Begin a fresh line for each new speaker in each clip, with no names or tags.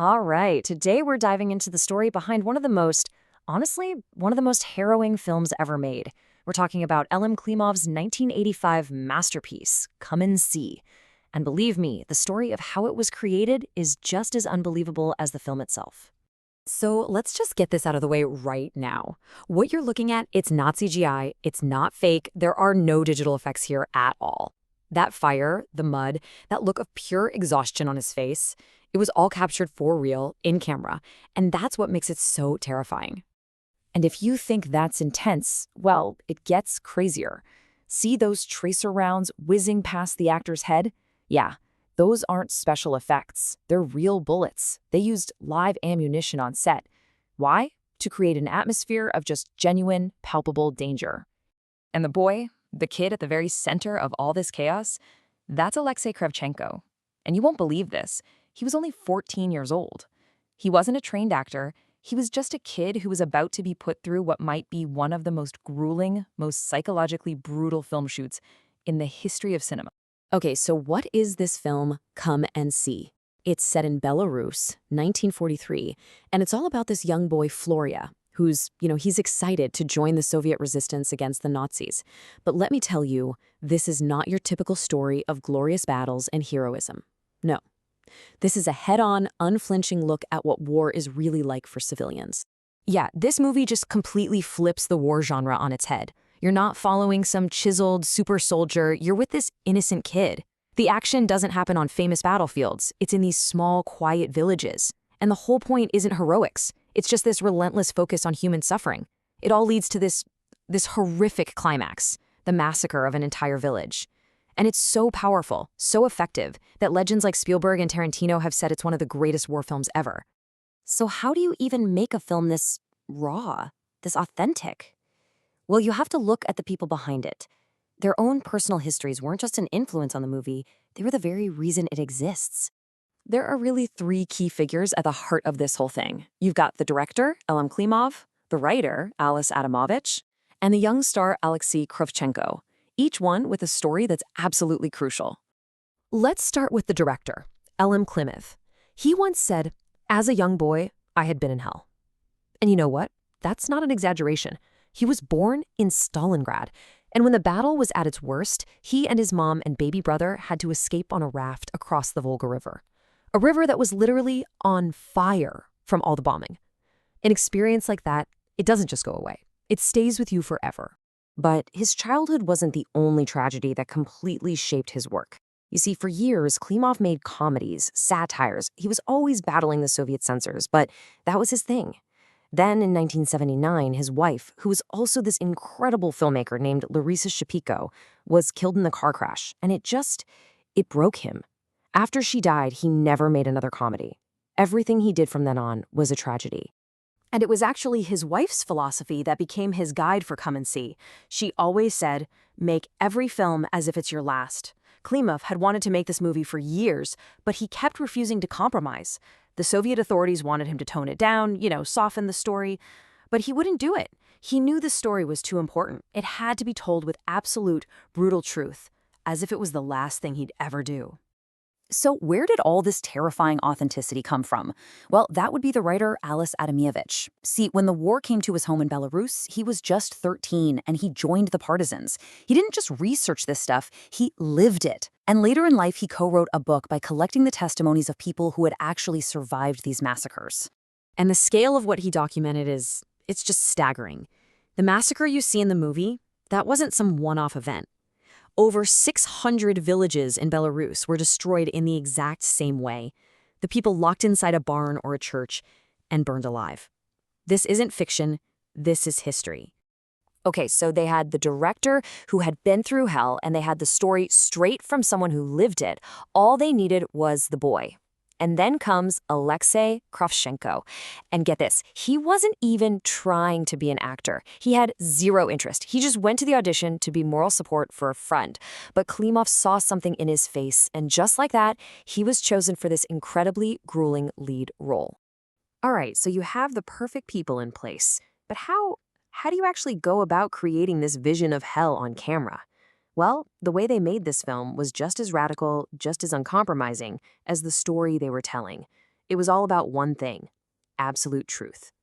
All right, today we're diving into the story behind honestly, one of the most harrowing films ever made. We're talking about Elem Klimov's 1985 masterpiece, Come and See. And believe me, the story of how it was created is just as unbelievable as the film itself. So let's just get this out of the way right now. What you're looking at, it's not CGI, it's not fake, there are no digital effects here at all. That fire, the mud, that look of pure exhaustion on his face, it was all captured for real, in camera, and that's what makes it so terrifying. And if you think that's intense, well, it gets crazier. See those tracer rounds whizzing past the actor's head? Yeah, those aren't special effects. They're real bullets. They used live ammunition on set. Why? To create an atmosphere of just genuine, palpable danger. And the boy, the kid at the very center of all this chaos, that's Aleksei Kravchenko. And you won't believe this. He was only 14 years old. He wasn't a trained actor. He was just a kid who was about to be put through what might be one of the most grueling, most psychologically brutal film shoots in the history of cinema. Okay, so what is this film, Come and See? It's set in Belarus, 1943, and it's all about this young boy, Floria, he's excited to join the Soviet resistance against the Nazis. But let me tell you, this is not your typical story of glorious battles and heroism. No. This is a head-on, unflinching look at what war is really like for civilians. Yeah, this movie just completely flips the war genre on its head. You're not following some chiseled super soldier, you're with this innocent kid. The action doesn't happen on famous battlefields, it's in these small, quiet villages. And the whole point isn't heroics, it's just this relentless focus on human suffering. It all leads to this horrific climax, the massacre of an entire village. And it's so powerful, so effective, that legends like Spielberg and Tarantino have said it's one of the greatest war films ever. So how do you even make a film this raw, this authentic? Well, you have to look at the people behind it. Their own personal histories weren't just an influence on the movie, they were the very reason it exists. There are really three key figures at the heart of this whole thing. You've got the director, Elem Klimov, the writer, Ales Adamovich, and the young star Aleksei Kravchenko, each one with a story that's absolutely crucial. Let's start with the director, Elem Klimov. He once said, "As a young boy, I had been in hell." And you know what? That's not an exaggeration. He was born in Stalingrad, and when the battle was at its worst, he and his mom and baby brother had to escape on a raft across the Volga River. A river that was literally on fire from all the bombing. An experience like that, it doesn't just go away. It stays with you forever. But his childhood wasn't the only tragedy that completely shaped his work. You see, for years, Klimov made comedies, satires. He was always battling the Soviet censors, but that was his thing. Then in 1979, his wife, who was also this incredible filmmaker named Larisa Shapiko, was killed in the car crash, and it broke him. After she died, he never made another comedy. Everything he did from then on was a tragedy. And it was actually his wife's philosophy that became his guide for Come and See. She always said, make every film as if it's your last. Klimov had wanted to make this movie for years, but he kept refusing to compromise. The Soviet authorities wanted him to tone it down, soften the story, but he wouldn't do it. He knew the story was too important. It had to be told with absolute, brutal truth, as if it was the last thing he'd ever do. So where did all this terrifying authenticity come from? Well, that would be the writer Ales Adamovich. See, when the war came to his home in Belarus, he was just 13 and he joined the partisans. He didn't just research this stuff, he lived it. And later in life, he co-wrote a book by collecting the testimonies of people who had actually survived these massacres. And the scale of what he documented it's just staggering. The massacre you see in the movie, that wasn't some one-off event. Over 600 villages in Belarus were destroyed in the exact same way. The people locked inside a barn or a church and burned alive. This isn't fiction, this is history. Okay, so they had the director who had been through hell, and they had the story straight from someone who lived it. All they needed was the boy. And then comes Aleksei Kravchenko. And get this, he wasn't even trying to be an actor. He had zero interest. He just went to the audition to be moral support for a friend. But Klimov saw something in his face, and just like that, he was chosen for this incredibly grueling lead role. All right, so you have the perfect people in place. But how do you actually go about creating this vision of hell on camera? Well, the way they made this film was just as radical, just as uncompromising as the story they were telling. It was all about one thing: absolute truth.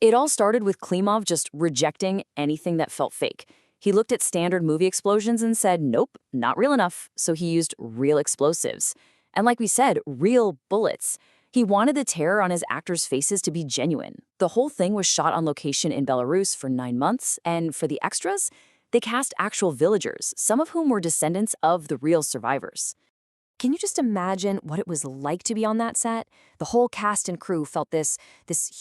It all started with Klimov just rejecting anything that felt fake. He looked at standard movie explosions and said, nope, not real enough, so he used real explosives. And like we said, real bullets. He wanted the terror on his actors' faces to be genuine. The whole thing was shot on location in Belarus for 9 months, and for the extras, they cast actual villagers, some of whom were descendants of the real survivors. Can you just imagine what it was like to be on that set? The whole cast and crew felt this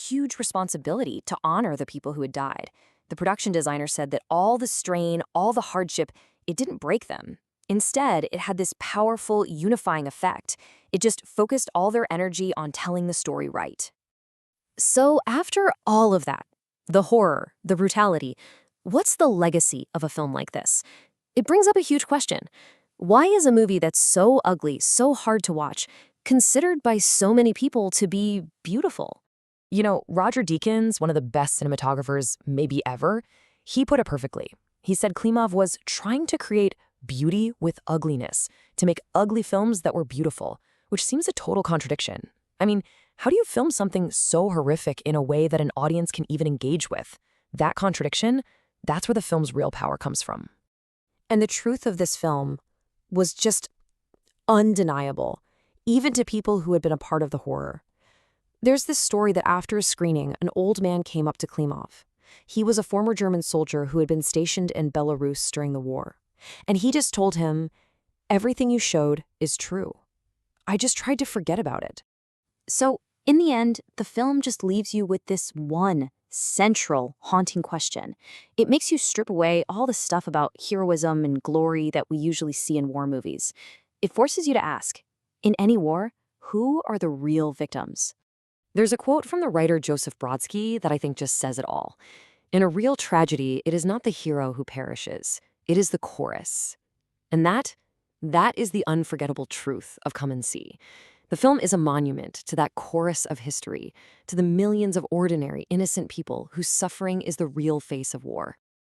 huge responsibility to honor the people who had died. The production designer said that all the strain, all the hardship, it didn't break them. Instead, it had this powerful, unifying effect. It just focused all their energy on telling the story right. So after all of that, the horror, the brutality, what's the legacy of a film like this? It brings up a huge question. Why is a movie that's so ugly, so hard to watch, considered by so many people to be beautiful? You know, Roger Deakins, one of the best cinematographers maybe ever, he put it perfectly. He said Klimov was trying to create beauty with ugliness, to make ugly films that were beautiful, which seems a total contradiction. I mean, how do you film something so horrific in a way that an audience can even engage with? That contradiction, that's where the film's real power comes from. And the truth of this film was just undeniable, even to people who had been a part of the horror. There's this story that after a screening, an old man came up to Klimov. He was a former German soldier who had been stationed in Belarus during the war. And he just told him, everything you showed is true. I just tried to forget about it. So, in the end, the film just leaves you with this one central, haunting question. It makes you strip away all the stuff about heroism and glory that we usually see in war movies. It forces you to ask, in any war, who are the real victims? There's a quote from the writer Joseph Brodsky that I think just says it all. In a real tragedy, it is not the hero who perishes. It is the chorus. And that is the unforgettable truth of Come and See. The film is a monument to that chorus of history, to the millions of ordinary, innocent people whose suffering is the real face of war.